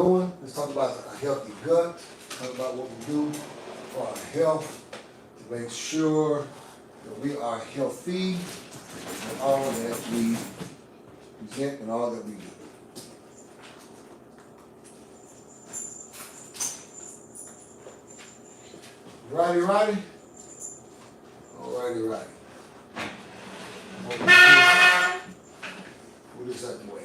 doing. Let's talk about a healthy gut. Talk about what we do for our health to make sure that we are healthy in all that we present and all that we do. Righty. Alrighty. Put this out the way.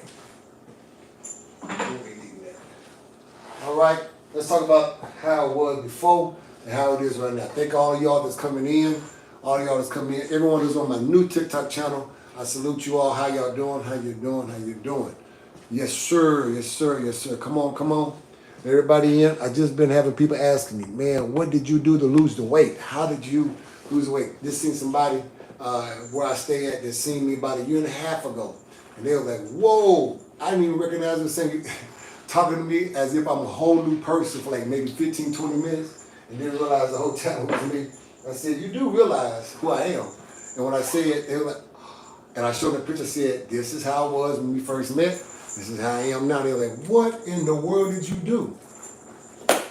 All right, let's talk about how it was before and how it is right now. Thank all of y'all that's coming in, everyone who's on my new TikTok channel. I salute you all. How y'all doing? How you doing? Yes, sir. Come on. Everybody in. I just been having people asking me, man, what did you do to lose the weight? How did you lose the weight? Just seen somebody where I stay at that seen me about 1.5 years ago. And they were like, whoa, I didn't even recognize them saying, talking to me as if I'm a whole new person for like maybe 15, 20 minutes, and didn't realize the whole time it was me. I said, you do realize who I am. And when I said it, they were like, and I showed them a picture, said, this is how I was when we first met. This is how I am now. They were like, what in the world did you do? I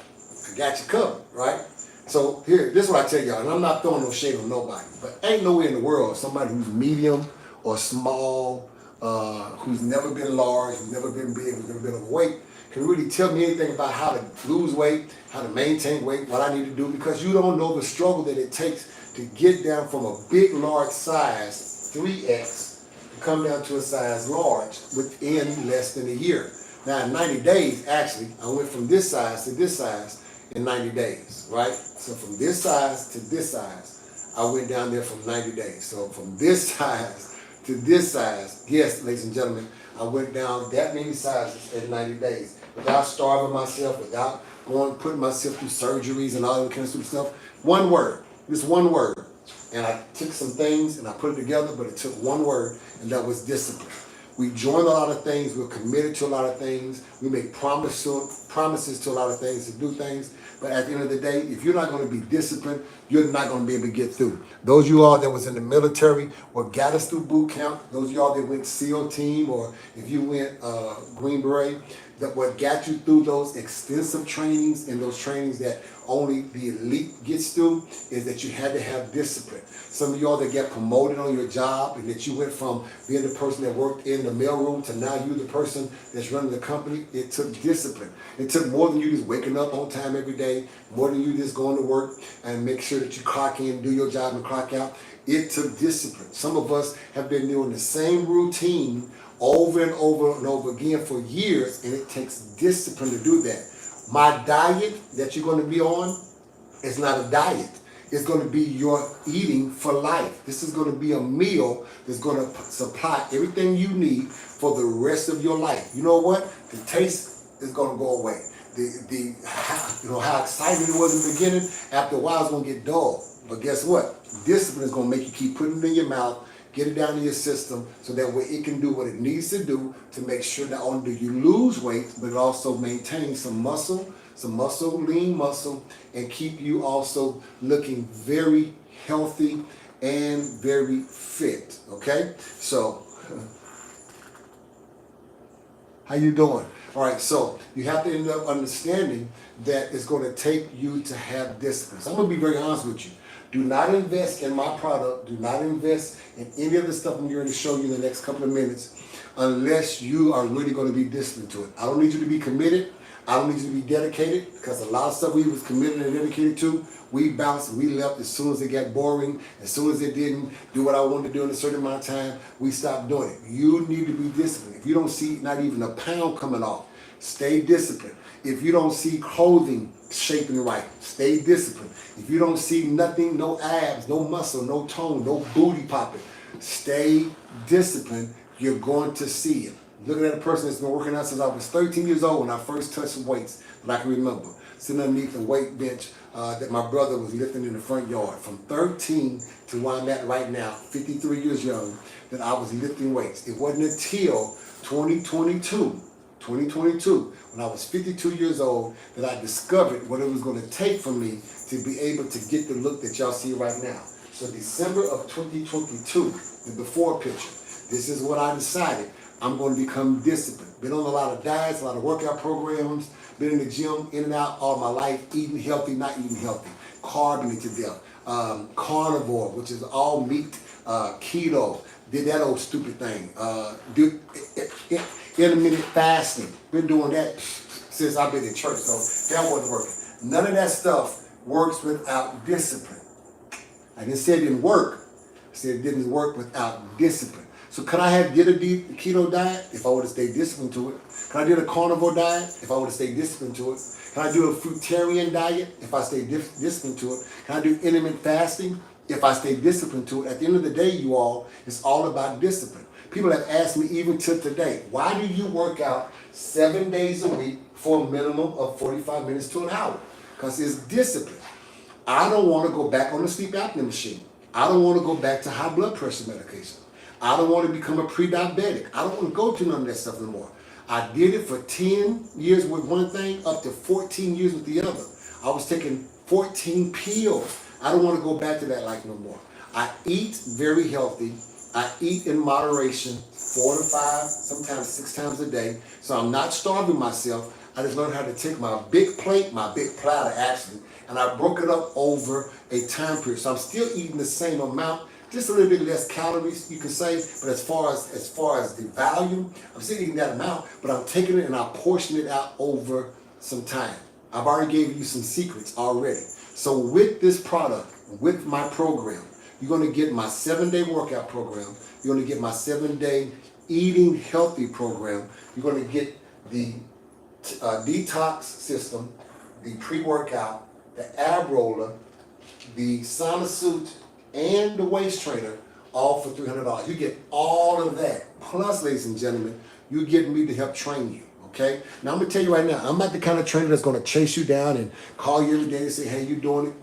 got you covered, right? So here, this is what I tell y'all, and I'm not throwing no shade on nobody, but ain't nowhere in the world somebody who's medium or small, who's never been large, who's never been big, who's never been overweight, can really tell me anything about how to lose weight, how to maintain weight, what I need to do, because you don't know the struggle that it takes to get down from a big, large size, 3X, to come down to a size large within less than a year. Now, in 90 days, actually, I went from this size to this size in 90 days, right? So from this size to this size, I went down there from 90 days. So from this size to this size, yes, ladies and gentlemen, I went down that many sizes in 90 days without starving myself, without putting myself through surgeries and all that kind of stuff. One word, just one word. And I took some things and I put it together, but it took one word, and that was discipline. We joined a lot of things, we're committed to a lot of things, we make promises to a lot of things, to do things, but at the end of the day, if you're not going to be disciplined, you're not going to be able to get through. Those of you all that was in the military or got us through boot camp, those of y'all that went SEAL team, or if you went Green Beret, that what got you through those extensive trainings and those trainings that only the elite gets through is that you had to have discipline. Some of y'all that get promoted on your job and that you went from being the person that worked in the mailroom to now you're the person that's running the company, it took discipline. It took more than you just waking up on time every day, more than you just going to work and make sure that you clock in, do your job and clock out. It took discipline. Some of us have been doing the same routine over and over again for years, and it takes discipline to do that. My diet that you're going to be on is not a diet. It's going to be your eating for life. This is going to be a meal that's going to supply everything you need for the rest of your life. You know what? The taste is going to go away. How exciting it was in the beginning, after a while it's going to get dull. But guess what? Discipline is going to make you keep putting it in your mouth, get it down in your system, so that way it can do what it needs to do to make sure not only do you lose weight, but it also maintains some muscle, lean muscle, and keep you also looking very healthy and very fit, okay? So, how you doing? All right, so you have to end up understanding that it's going to take you to have discipline. So I'm going to be very honest with you. Do not invest in my product. Do not invest in any of the stuff I'm going to show you in the next couple of minutes unless you are really going to be disciplined to it. I don't need you to be committed. I don't need you to be dedicated, because a lot of stuff we was committed and dedicated to, we bounced and we left as soon as it got boring, as soon as it didn't do what I wanted to do in a certain amount of time, we stopped doing it. You need to be disciplined. If you don't see not even a pound coming off, stay disciplined. If you don't see clothing shaping right, stay disciplined. If you don't see nothing, no abs, no muscle, no tone, no booty popping, stay disciplined. You're going to see it. Looking at a person that's been working out since I was 13 years old when I first touched weights, that I can remember. Sitting underneath the weight bench that my brother was lifting in the front yard. From 13 to where I'm at right now, 53 years young, that I was lifting weights. It wasn't until 2022, when I was 52 years old, that I discovered what it was going to take for me to be able to get the look that y'all see right now. So December of 2022, the before picture, this is what I decided. I'm going to become disciplined. Been on a lot of diets, a lot of workout programs, been in the gym, in and out all my life, eating healthy, not eating healthy, carbing it to death, carnivore, which is all meat, keto, did that old stupid thing, intermittent fasting, been doing that since I've been in church, so that wasn't working. None of that stuff works without discipline. I didn't say it didn't work, I said it didn't work without discipline. So could I have did a keto diet if I would have stayed disciplined to it? Can I do a carnivore diet if I would have stayed disciplined to it? Can I do a fruitarian diet if I stayed disciplined to it? Can I do intermittent fasting if I stay disciplined to it? At the end of the day, you all, it's all about discipline. People have asked me even to today, why do you work out 7 days a week for a minimum of 45 minutes to an hour? Because it's discipline. I don't want to go back on the sleep apnea machine. I don't want to go back to high blood pressure medication. I don't want to become a pre-diabetic. I don't want to go to none of that stuff anymore. I did it for 10 years with one thing, up to 14 years with the other. I was taking 14 pills. I don't want to go back to that life no more. I eat very healthy. I eat in moderation, 4 to 5, sometimes 6 times a day. So I'm not starving myself. I just learned how to take my big plate, my big platter actually, and I broke it up over a time period. So I'm still eating the same amount, just a little bit less calories, you can say, but as far as the volume, I'm still eating that amount, but I'm taking it and I portion it out over some time. I've already gave you some secrets already. So with this product, with my program, you're going to get my 7-day workout program. You're going to get my 7-day eating healthy program. You're going to get the detox system, the pre-workout, the ab roller, the sauna suit, and the waist trainer, all for $300. You get all of that. Plus, ladies and gentlemen, you get me to help train you. Okay? Now, I'm going to tell you right now, I'm not the kind of trainer that's going to chase you down and call you every day and say, hey, you doing it?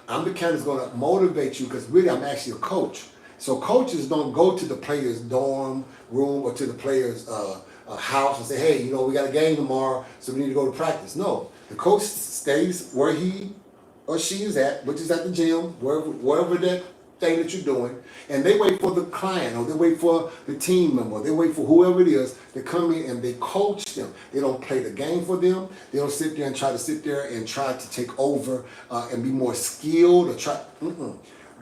I'm the kind that's going to motivate you, because really I'm actually a coach. So coaches don't go to the player's dorm room or to the player's house and say, hey, you know, we got a game tomorrow, so we need to go to practice. No, the coach stays where he or she is at, which is at the gym, wherever that thing that you're doing, and they wait for the client, or they wait for the team member, they wait for whoever it is to come in and they coach them. They don't play the game for them. They don't sit there and try to take over and be more skilled or try.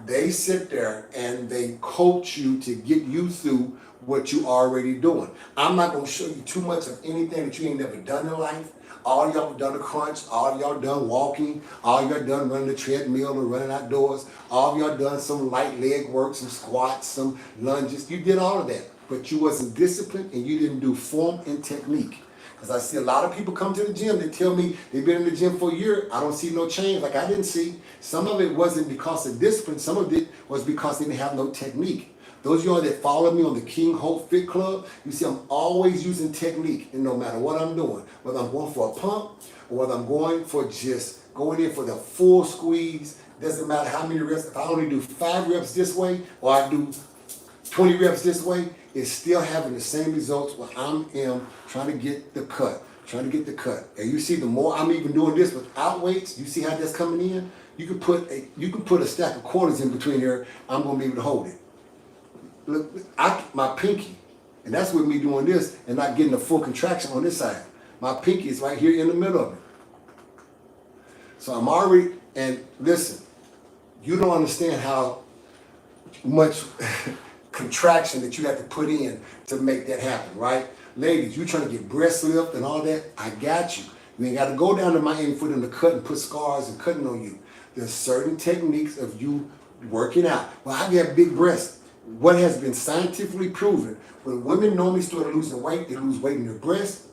They sit there and they coach you to get you through what you already doing. I'm not going to show you too much of anything that you ain't never done in life. All y'all have done a crunch, all y'all done walking, all y'all done running the treadmill or running outdoors, all y'all done some light leg work, some squats, some lunges. You did all of that, but you wasn't disciplined and you didn't do form and technique. Because I see a lot of people come to the gym, they tell me they've been in the gym for a year, I don't see no change, like I didn't see. Some of it wasn't because of discipline, some of it was because they didn't have no technique. Those of y'all that follow me on the King Hulk Fit Club, you see I'm always using technique, and no matter what I'm doing, whether I'm going for a pump or whether I'm going for just going in for the full squeeze, doesn't matter how many reps. If I only do 5 reps this way or I do 20 reps this way, it's still having the same results where I am trying to get the cut, And you see, the more I'm even doing this without weights, you see how that's coming in? You can put a stack of quarters in between here, I'm going to be able to hold it. Look, my pinky, and that's with me doing this and not getting a full contraction on this side. My pinky is right here in the middle of it. So I'm already, and listen, you don't understand how much contraction that you have to put in to make that happen, right? Ladies, you trying to get breast lift and all that, I got you. You ain't got to go down to my foot in the cut and put scars and cutting on you. There's certain techniques of you working out. Well, I got big breasts. What has been scientifically proven, when women normally start losing weight, they lose weight in their breasts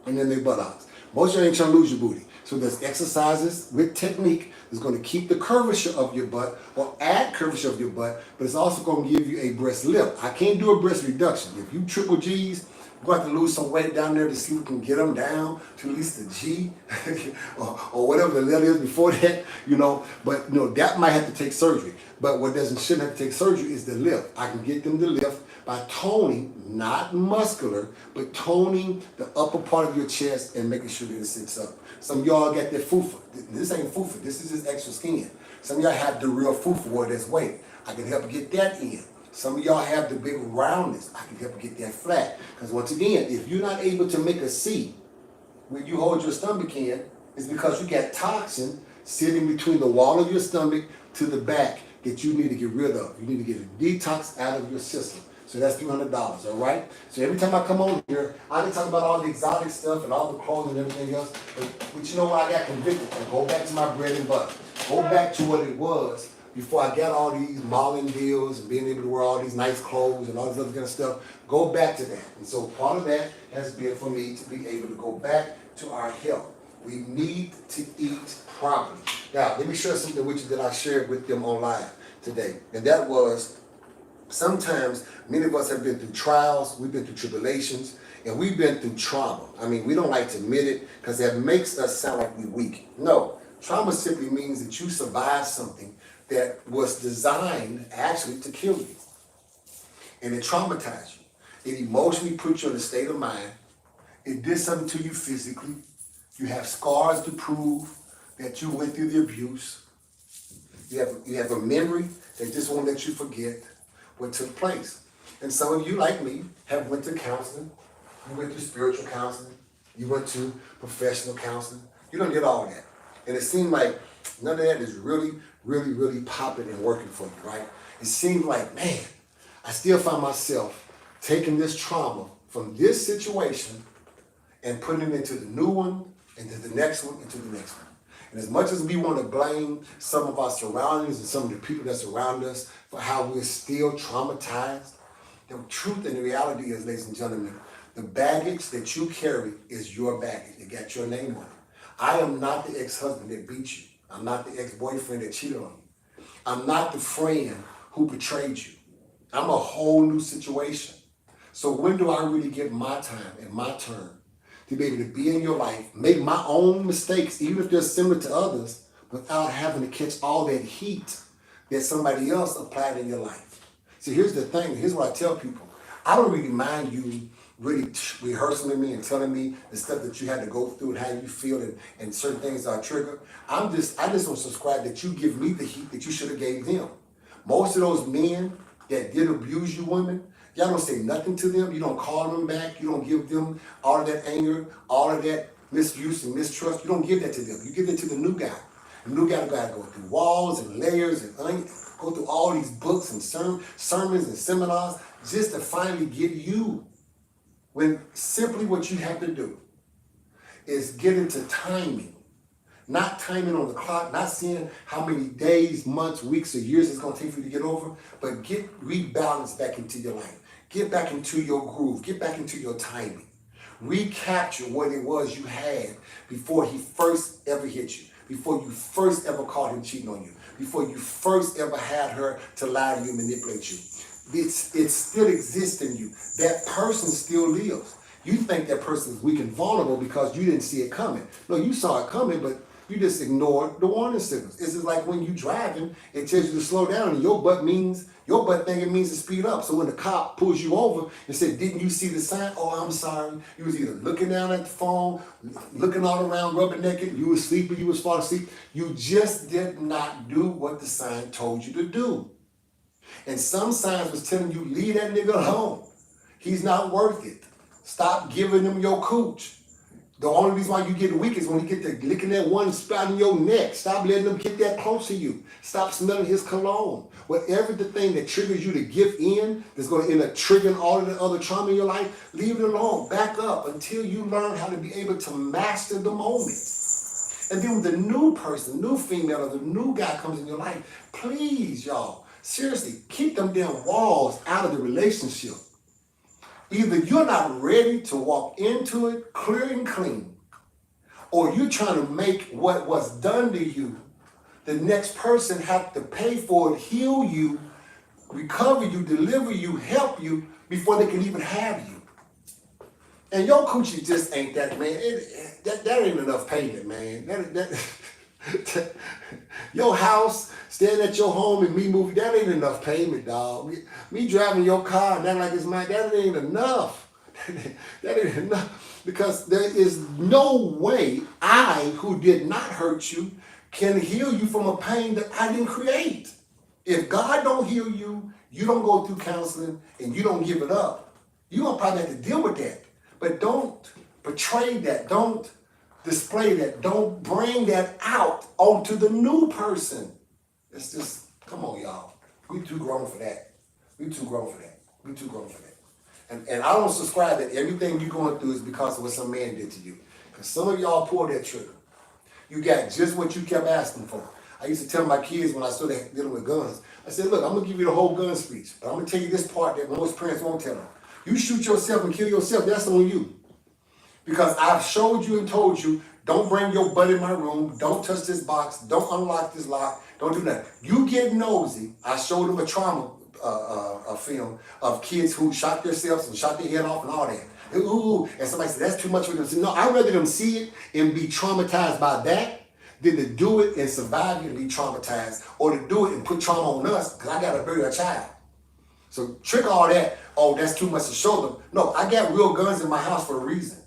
and then their buttocks. Most of you ain't trying to lose your booty. So there's exercises with technique that's going to keep the curvature of your butt or add curvature of your butt, but it's also going to give you a breast lift. I can't do a breast reduction. If you triple G's, you're going to have to lose some weight down there to see if we can get them down to at least the G or whatever the letter is before that, But, that might have to take surgery. But what shouldn't have to take surgery is the lift. I can get them to lift by toning, not muscular, but toning the upper part of your chest and making sure that it sits up. Some of y'all got that fufa. This ain't fufa. This is just extra skin. Some of y'all have the real fufa where there's weight. I can help get that in. Some of y'all have the big roundness. I can help you get that flat. Because once again, if you're not able to make a C when you hold your stomach in, it's because you got toxin sitting between the wall of your stomach to the back that you need to get rid of. You need to get a detox out of your system. So that's $300, all right? So every time I come on here, I can talk about all the exotic stuff and all the clothes and everything else, but you know what? I got convicted. I go back to my bread and butter. Go back to what it was before I got all these modeling deals and being able to wear all these nice clothes and all this other kind of stuff. Go back to that. And so part of that has been for me to be able to go back to our health. We need to eat properly. Now, let me share something with you that I shared with them online today. And that was, sometimes many of us have been through trials, we've been through tribulations, and we've been through trauma. I mean, we don't like to admit it because that makes us sound like we're weak. No, trauma simply means that you survived something that was designed actually to kill you. And it traumatized you. It emotionally put you in a state of mind. It did something to you physically. You have scars to prove that you went through the abuse. You have a memory that just won't let you forget what took place. And some of you, like me, have went to counseling. You went to spiritual counseling. You went to professional counseling. You don't get all that. And it seemed like none of that is really, really, really popping and working for you, right? It seemed like, man, I still find myself taking this trauma from this situation and putting it into the new one, into the next one, into the next one. And as much as we want to blame some of our surroundings and some of the people that surround us for how we're still traumatized, the truth and the reality is, ladies and gentlemen, the baggage that you carry is your baggage. It got your name on it. I am not the ex-husband that beat you. I'm not the ex-boyfriend that cheated on you. I'm not the friend who betrayed you. I'm a whole new situation. So when do I really get my time and my turn to be able to be in your life, make my own mistakes, even if they're similar to others, without having to catch all that heat that somebody else applied in your life? See, here's the thing. Here's what I tell people. I don't really mind you really rehearsing with me and telling me the stuff that you had to go through and how you feel and certain things are triggered. I just don't subscribe that you give me the heat that you should have gave them. Most of those men that did abuse you women, y'all don't say nothing to them. You don't call them back. You don't give them all of that anger, all of that misuse and mistrust. You don't give that to them. You give it to the new guy. The new guy got to go through walls and layers and go through all these books and sermons and seminars just to finally get you. When simply what you have to do is get into timing. Not timing on the clock, not seeing how many days, months, weeks, or years it's going to take for you to get over, but get rebalanced back into your life. Get back into your groove. Get back into your timing. Recapture what it was you had before he first ever hit you, before you first ever caught him cheating on you, before you first ever had her to lie to you, manipulate you. It still exists in you. That person still lives. You think that person is weak and vulnerable because you didn't see it coming. No, you saw it coming, but you just ignored the warning signals. It's just like when you're driving, it tells you to slow down, and your butt think it means to speed up. So when the cop pulls you over and said, "Didn't you see the sign?" "Oh, I'm sorry." You was either looking down at the phone, looking all around, rubbing naked. You was sleeping. You was falling asleep. You just did not do what the sign told you to do. And some signs was telling you, leave that nigga alone. He's not worth it. Stop giving him your cooch. The only reason why you get weak is when you get to licking that one spot in your neck. Stop letting him get that close to you. Stop smelling his cologne. Whatever the thing that triggers you to give in, that's going to end up triggering all of the other trauma in your life, leave it alone. Back up until you learn how to be able to master the moment. And then when the new person, new female, or the new guy comes in your life, please, y'all, seriously, keep them damn walls out of the relationship. Either you're not ready to walk into it clear and clean, or you're trying to make what was done to you, the next person have to pay for it, heal you, recover you, deliver you, help you before they can even have you. And your coochie just ain't that, man. That ain't enough payment, man. Your house, staying at your home and me moving, that ain't enough payment, dog. Me driving your car and acting like it's mine, that ain't enough. That ain't enough. Because there is no way I, who did not hurt you, can heal you from a pain that I didn't create. If God don't heal you, you don't go through counseling and you don't give it up, you're going to probably have to deal with that. But don't portray that. Don't display that. Don't bring that out onto the new person. It's just, come on, y'all. We too grown for that. We too grown for that. We too grown for that. And I don't subscribe that everything you're going through is because of what some man did to you. Because some of y'all pulled that trigger. You got just what you kept asking for. I used to tell my kids when I started dealing with guns, I said, look, I'm going to give you the whole gun speech, but I'm going to tell you this part that most parents won't tell them. You shoot yourself and kill yourself, that's on you. Because I've showed you and told you, don't bring your butt in my room, don't touch this box, don't unlock this lock, don't do that. You get nosy. I showed them a trauma film of kids who shot themselves and shot their head off and all that. Ooh, and somebody said, that's too much for them. So, no, I'd rather them see it and be traumatized by that than to do it and survive it and be traumatized, or to do it and put trauma on us because I got to bury a child. So trick all that, oh, that's too much to show them. No, I got real guns in my house for a reason.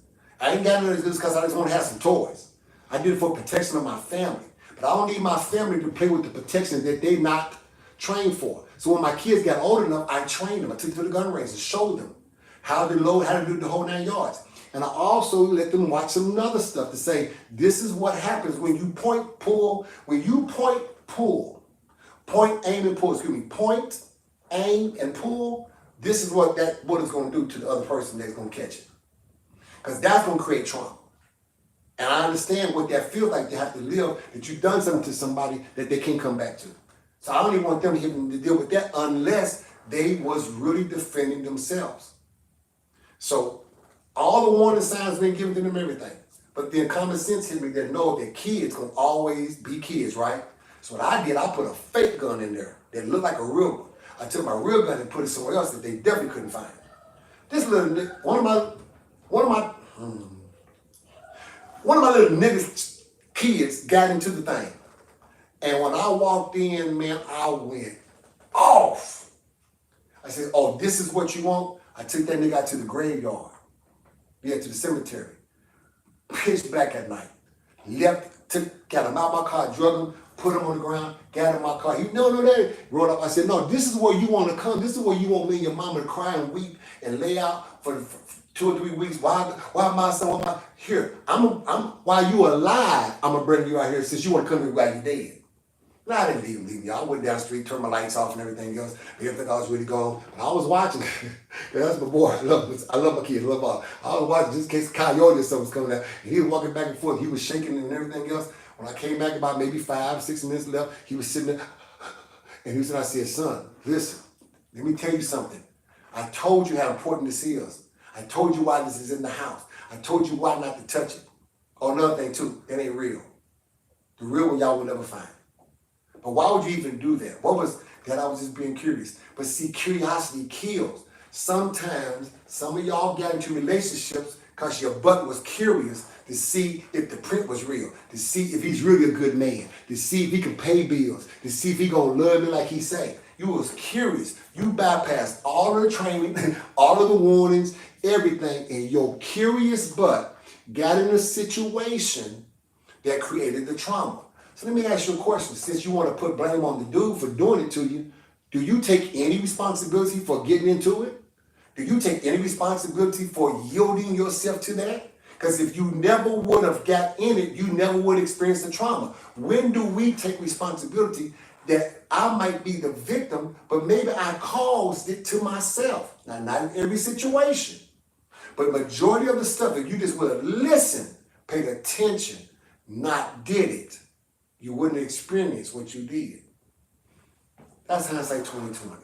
I ain't got none of this because I just want to have some toys. I did it for protection of my family. But I don't need my family to play with the protection that they not trained for. So when my kids got old enough, I trained them. I took them to the gun range and showed them how to load, how to do the whole 9 yards. And I also let them watch some other stuff to say, this is what happens when you point, aim, and pull, point, aim, and pull. This is what it's going to do to the other person that's going to catch it. Because that's going to create trauma. And I understand what that feels like to have to live, that you've done something to somebody that they can't come back to. So I don't even want them to deal with that unless they was really defending themselves. So all the warning signs been given to them, everything. But then common sense hit me that no, that kids gonna always be kids, right? So what I did, I put a fake gun in there that looked like a real one. I took my real gun and put it somewhere else that they definitely couldn't find. This little one of my little niggas kids got into the thing. And when I walked in, man, I went off. I said, oh, this is what you want? I took that nigga out to the graveyard. Yeah, to the cemetery. Pitch black at night. Got him out my car, drug him, put him on the ground, got him in my car. He, no, that. Rolled up. I said, no, this is where you want to come. This is where you want me and your mama to cry and weep and lay out for 2 or 3 weeks. Why my son? Here, while you alive, I'm going to bring you out here since you want to come here while you're dead. No, I didn't leave y'all. I went down the street, turned my lights off and everything else. They didn't think I was really gone. But I was watching. That's my boy. I love my kids. I was watching just in case Coyote or something was coming out. And he was walking back and forth. He was shaking and everything else. When I came back about maybe 5, 6 minutes left, he was sitting there. And he said, I said, son, listen, let me tell you something. I told you how important this is. I told you why this is in the house. I told you why not to touch it. Oh, another thing too, it ain't real. The real one y'all will never find. But why would you even do that? What was that? I was just being curious. But see, curiosity kills. Sometimes some of y'all got into relationships because your butt was curious to see if the print was real, to see if he's really a good man, to see if he can pay bills, to see if he gonna love me like he say. You was curious. You bypassed all of the training, all of the warnings, everything, and your curious butt got in a situation that created the trauma. So let me ask you a question. Since you want to put blame on the dude for doing it to you, do you take any responsibility for getting into it? Do you take any responsibility for yielding yourself to that? Because if you never would have got in it, you never would experience the trauma. When do we take responsibility that I might be the victim, but maybe I caused it to myself? Now, not in every situation, but majority of the stuff, if you just would have listened, paid attention, not did it, you wouldn't experience what you did. That's hindsight 2020.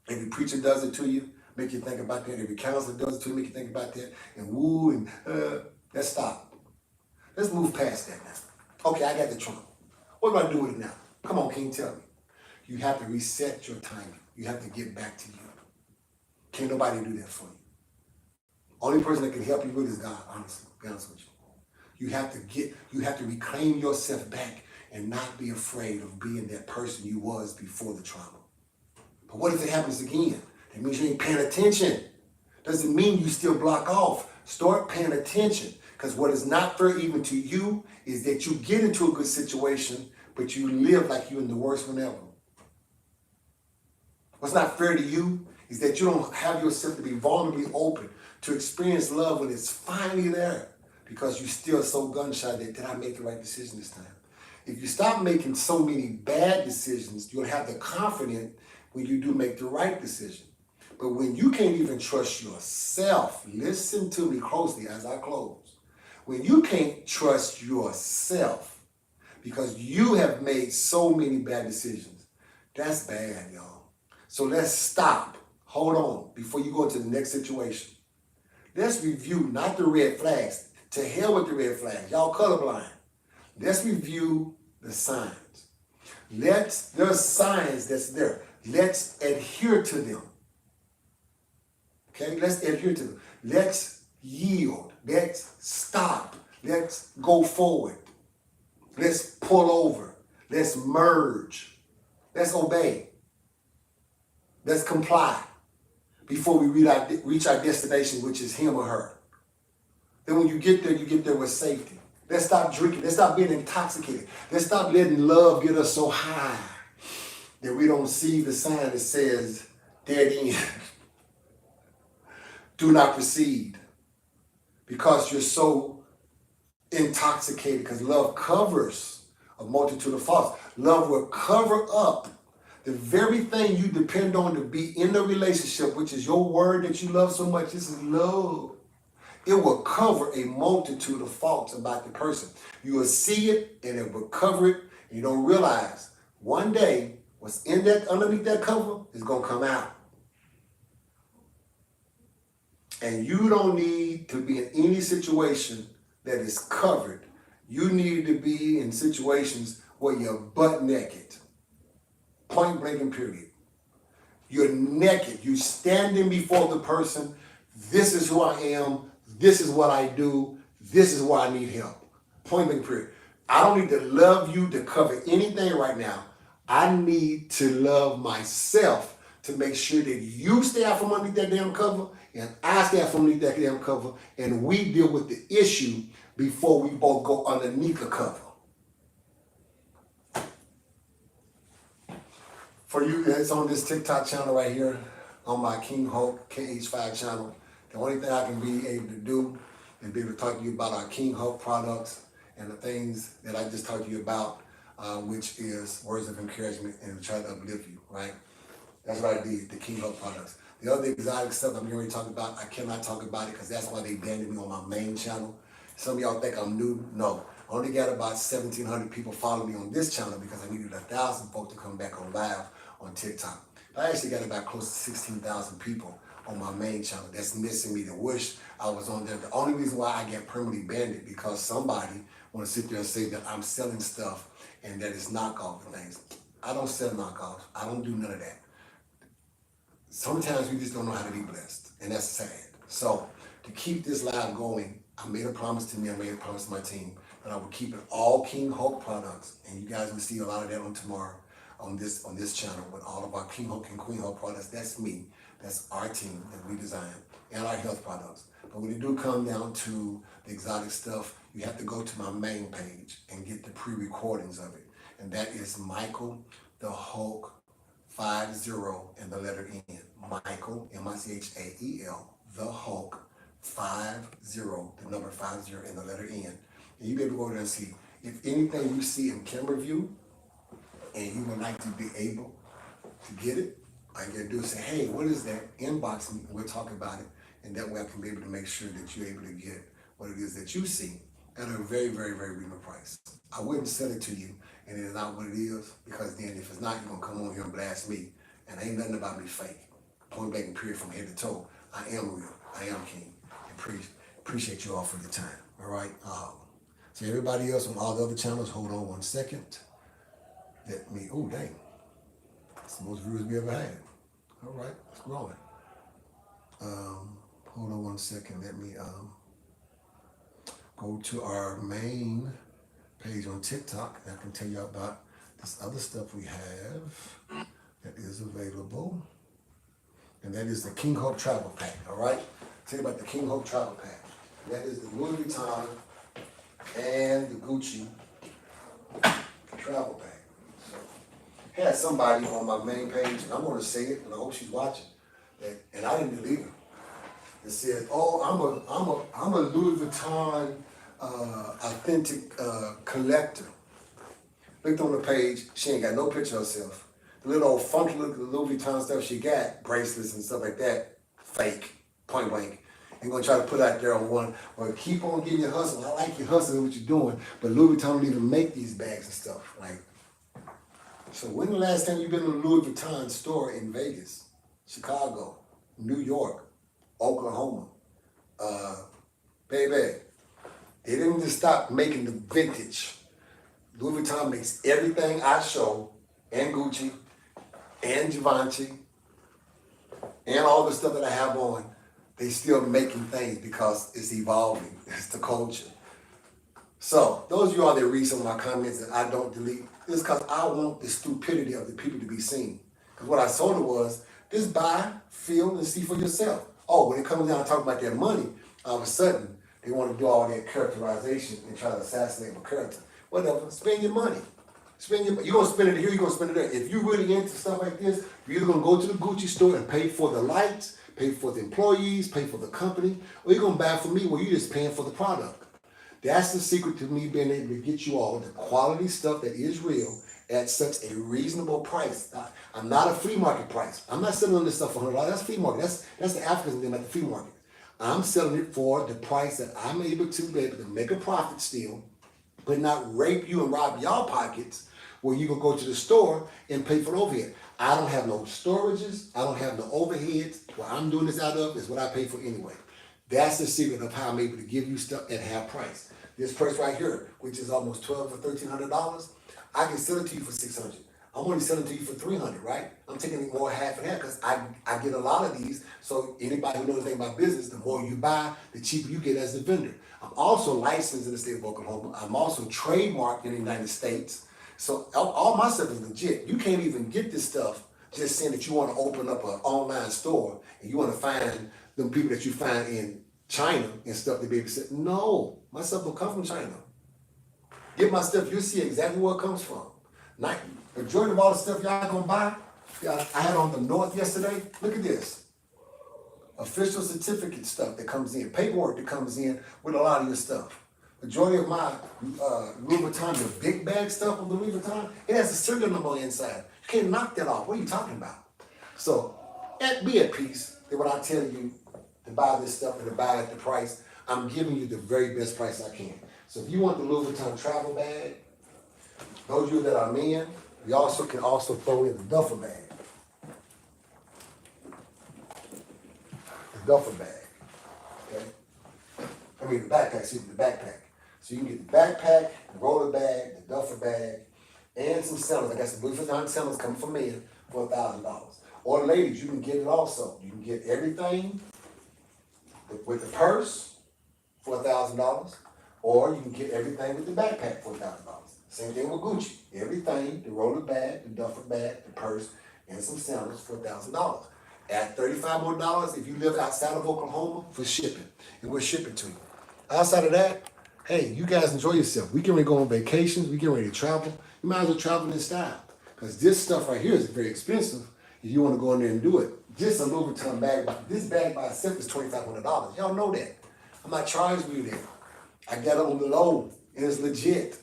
Every preacher does it to you, make you think about that. Every counselor does it to you, make you think about that. And woo, and let's stop. Let's move past that now. Okay, I got the trauma. What do I do with it now? Come on, King, tell me. You have to reset your timing. You have to get back to you. Can't nobody do that for you. Only person that can help you with is God, honestly, be honest with you. You have to reclaim yourself back and not be afraid of being that person you was before the trauma. But what if it happens again? That means you ain't paying attention. Doesn't mean you still block off. Start paying attention. Because what is not fair even to you is that you get into a good situation, but you live like you're in the worst one ever. What's not fair to you is that you don't have yourself to be vulnerably open to experience love when it's finally there, because you're still so gun shy that did I make the right decision this time? If you stop making so many bad decisions, you'll have the confidence when you do make the right decision. But when you can't even trust yourself, listen to me closely as I close. When you can't trust yourself because you have made so many bad decisions, that's bad, y'all. So let's stop. Hold on before you go into the next situation. Let's review not the red flags. To hell with the red flags. Y'all colorblind. Let's review the signs. There's signs that's there. Let's adhere to them. Okay, let's adhere to them. Let's yield. Let's stop. Let's go forward. Let's pull over. Let's merge. Let's obey. Let's comply before we reach our destination, which is him or her. Then when you get there with safety. Let's stop drinking. Let's stop being intoxicated. Let's stop letting love get us so high that we don't see the sign that says, dead end. Do not proceed. Because you're so intoxicated. Because love covers a multitude of faults. Love will cover up the very thing you depend on to be in the relationship, which is your word that you love so much. This is love. It will cover a multitude of faults about the person. You will see it and it will cover it. And you don't realize one day what's in that underneath that cover is going to come out. And you don't need to be in any situation that is covered. You need to be in situations where you're butt naked. Point blank and period. You're naked. You're standing before the person. This is who I am. This is what I do. This is why I need help. Point blank period. I don't need to love you to cover anything right now. I need to love myself to make sure that you stay out from underneath that damn cover and I stay out from underneath that damn cover and we deal with the issue before we both go underneath the cover. For you that's on this TikTok channel right here, on my King Hulk KH5 channel, the only thing I can be able to do is be able to talk to you about our King Hulk products and the things that I just talked to you about, which is words of encouragement and try to uplift you, right? That's what I did, the King Hulk products. The other exotic stuff I'm going to talk about, I cannot talk about it because that's why they banned me on my main channel. Some of y'all think I'm new. No. I only got about 1,700 people following me on this channel because I needed 1,000 folks to come back on live on TikTok. But I actually got about close to 16,000 people on my main channel that's missing me that wish I was on there. The only reason why I get permanently banned is because somebody want to sit there and say that I'm selling stuff and that it's knockoff and things. I don't sell knockoffs. I don't do none of that. Sometimes we just don't know how to be blessed, and that's sad. So to keep this live going, I made a promise to me, I made a promise to my team that I would keep it all King Hulk products, and you guys will see a lot of that on tomorrow on this channel with all of our King Hulk and Queen Hulk products. That's me, that's our team that we design, and our health products. But when it do come down to the exotic stuff, you have to go to my main page and get the pre-recordings of it, and that is Michael the Hulk 50 and the letter N. Michael, M-I-C-H-A-E-L, the Hulk 50, the number 50 and the letter N. And you be able to go there and see if anything you see in camera view and you would like to be able to get it, all you gotta do is say, hey, what is that? Inbox me and we'll talk about it. And that way I can be able to make sure that you're able to get what it is that you see at a very, very, very reasonable price. I wouldn't sell it to you and it is not what it is, because then if it's not, you're gonna come on here and blast me. And ain't nothing about me fake. Point blank and period from head to toe. I am real. I am king. And appreciate you all for your time. All right. So everybody else on all the other channels, hold on 1 second. Let me, oh dang. That's the most viewers we ever had. All right, it's growing. Hold on 1 second. Let me go to our main page on TikTok, and I can tell you about this other stuff we have that is available. And that is the King Hulk Travel Pack, all right? Tell you about the King Hulk Travel Pack. That is the Louis Vuitton and the Gucci Travel Pack. So, had somebody on my main page, and I'm gonna say it, and I hope she's watching, and I didn't believe her. It said, "Oh, I'm a Louis Vuitton authentic collector." Looked on the page, she ain't got no picture of herself. The little old funky little Louis Vuitton stuff she got, bracelets and stuff like that, fake, point blank. Ain't gonna try to put out there on one, or keep on getting your hustle. I like your hustle and what you're doing, but Louis Vuitton don't even make these bags and stuff. Like, so when the last time you been to a Louis Vuitton store in Vegas, Chicago, New York, Oklahoma? Baby, they didn't just stop making the vintage. Louis Vuitton makes everything I show, and Gucci, and Givenchy, and all the stuff that I have on. They still making things because it's evolving. It's the culture. So those of you all that read some of my comments that I don't delete, it's because I want the stupidity of the people to be seen. Because what I told her was, just buy, feel, and see for yourself. Oh, when it comes down to talking about their money, all of a sudden, they want to do all that characterization and try to assassinate my character. Whatever, spend your money. You're going to spend it here, you're going to spend it there. If you're really into stuff like this, you're either going to go to the Gucci store and pay for the lights, pay for the employees, pay for the company, or you're going to buy from me where you're just paying for the product. That's the secret to me being able to get you all the quality stuff that is real at such a reasonable price. I'm not a flea market price. I'm not selling this stuff for $100. That's flea market. That's the Africans thing at the flea market. I'm selling it for the price that I'm able to make a profit still, but not rape you and rob y'all pockets where you can go to the store and pay for the overhead. I don't have no storages. I don't have no overheads. What I'm doing this out of is what I pay for anyway. That's the secret of how I'm able to give you stuff at half price. This purse right here, which is almost $1,200 or $1,300, I can sell it to you for $600. I'm only selling it to you for $300, right? I'm taking it more half and half because I get a lot of these. So anybody who knows anything about business, the more you buy, the cheaper you get as a vendor. I'm also licensed in the state of Oklahoma. I'm also trademarked in the United States. So all my stuff is legit. You can't even get this stuff just saying that you want to open up an online store and you want to find them people that you find in China and stuff to be able to say, no, my stuff don't come from China. Get my stuff, you'll see exactly where it comes from. Majority of all the stuff y'all gonna buy, I had on the North yesterday. Look at this. Official certificate stuff that comes in, paperwork that comes in with a lot of your stuff. Majority of my Louis Vuitton, the big bag stuff of Louis Vuitton, it has a serial number on the inside. You can't knock that off. What are you talking about? So, be at peace that when I tell you to buy this stuff and to buy it at the price, I'm giving you the very best price I can. So if you want the Louis Vuitton travel bag, those of you that are men, you also can throw in the duffel bag. The duffel bag, okay? I mean the backpack, the backpack. So you can get the backpack, the roller bag, the duffel bag, and some sandals. I got some Louis Vuitton sandals coming from men for $1,000. Or ladies, you can get it also. You can get everything with the purse for $1,000, or you can get everything with the backpack for $1,000. Same thing with Gucci. Everything, the roller bag, the duffel bag, the purse, and some sandals for $1,000. Add $35 more if you live outside of Oklahoma for shipping, and we'll ship it to you. Outside of that, hey, you guys enjoy yourself. We can ready to go on vacations. We get ready to travel. You might as well travel in style, because this stuff right here is very expensive. If you want to go in there and do it, just a Louis Vuitton bag. This bag by itself is $2,500. Y'all know that. I'm not charging you that. I got it on the low, and it's legit,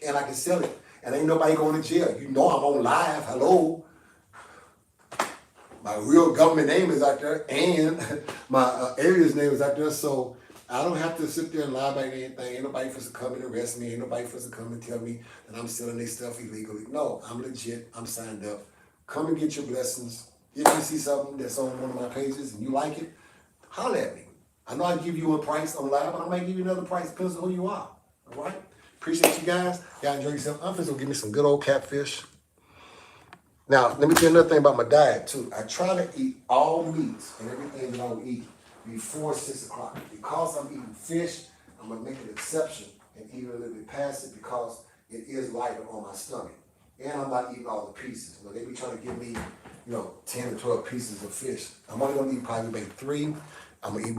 and I can sell it. And ain't nobody going to jail. You know I'm on live. Hello. My real government name is out there, and my alias name is out there, so I don't have to sit there and lie about anything. Ain't nobody supposed to come and arrest me. Ain't nobody supposed to come and tell me that I'm selling their stuff illegally. No, I'm legit. I'm signed up. Come and get your blessings. If you see something that's on one of my pages and you like it, holler at me. I know I give you a price on live, but I might give you another price depends on who you are. All right? Appreciate you guys. Y'all enjoy yourself. I'm just gonna give me some good old catfish. Now, let me tell you another thing about my diet too. I try to eat all meats and everything that I will eat before 6 o'clock. Because I'm eating fish, I'm gonna make an exception and eat a little bit past it because it is lighter on my stomach. And I'm not eating all the pieces. You know, they be trying to give me, 10 or 12 pieces of fish. I'm only gonna eat probably maybe 3. I'm gonna eat